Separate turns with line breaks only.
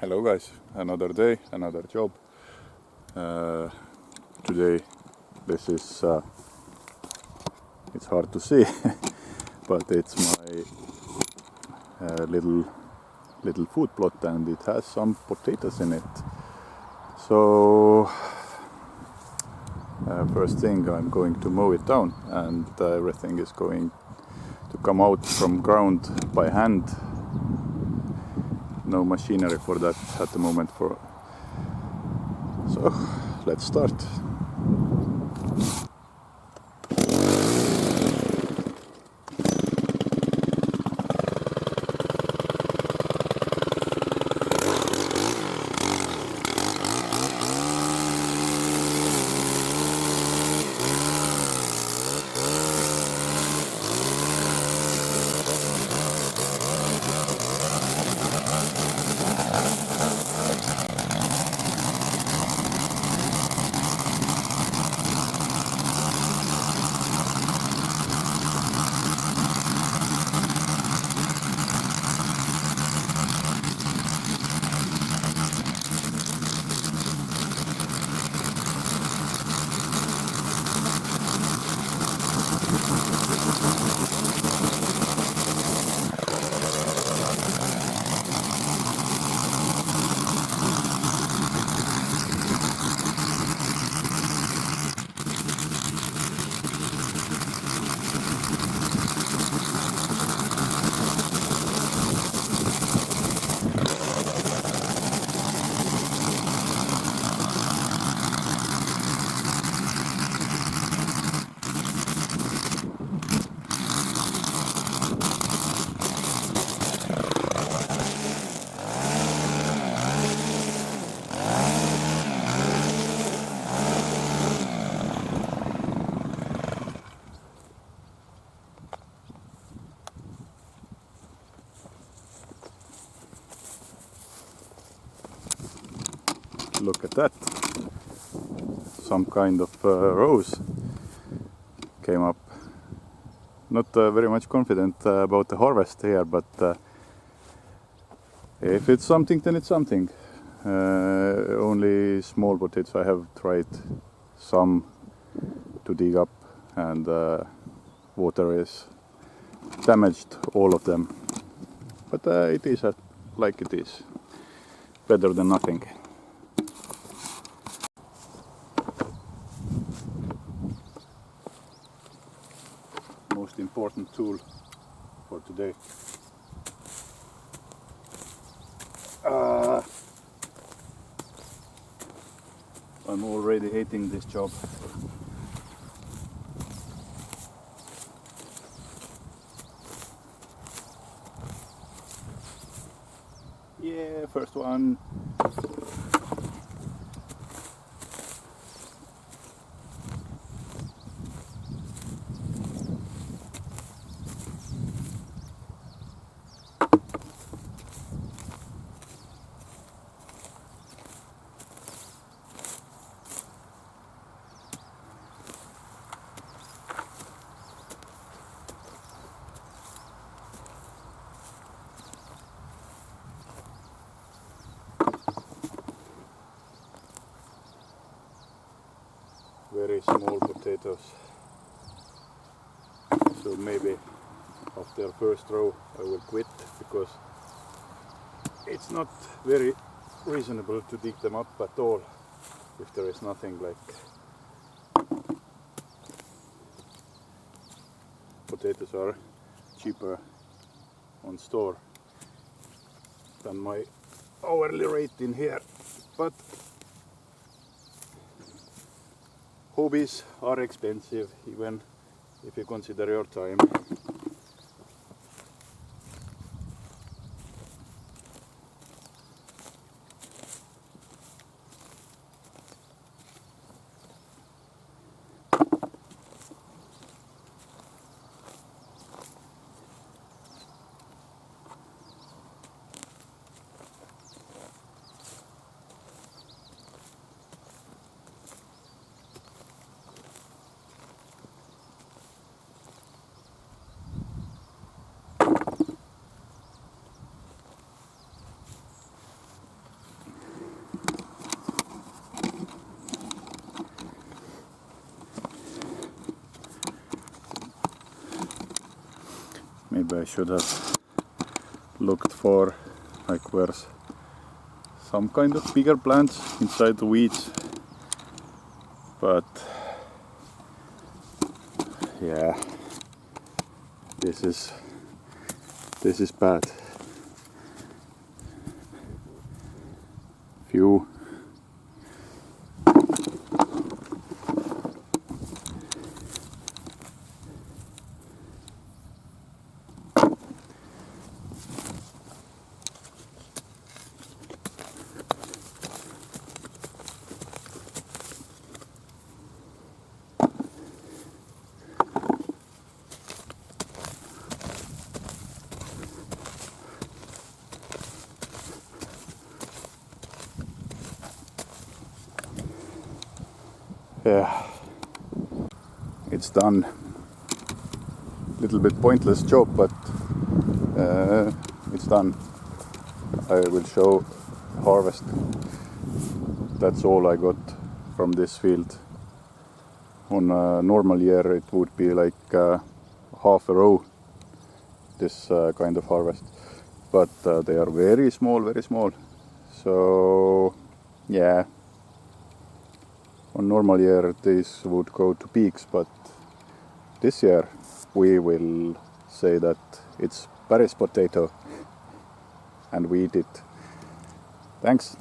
Hello guys, another day, another job. Today this is, it's hard to see, but it's my little food plot and it has some potatoes in it. So first thing, I'm going to mow it down and everything is going to come out from ground by hand. No machinery for that at the moment. So let's start. Look at that. Some kind of rose came up. Not very much confident about the harvest here, but if it's something, then it's something. Only small potatoes. I have tried some to dig up, and water is damaged all of them. But it is like it is. Better than nothing. Most important tool for today. I'm already hating this job. Yeah, first one. Very small potatoes, so maybe after first row I will quit, because it's not very reasonable to dig them up at all if there is nothing. Like, potatoes are cheaper on store than my hourly rate in here, but hobbies are expensive, even if you consider your time. Maybe I should have looked for like where's some kind of bigger plants inside the weeds, but yeah, this is bad. Few yeah, it's done. Little bit pointless job, but it's done. I will show harvest. That's all I got from this field. On a normal year it would be like half a row, this kind of harvest, but they are very small, so yeah, on normal year these would go to peaks, but this year we will say that it's Paris potato and we eat it. Thanks.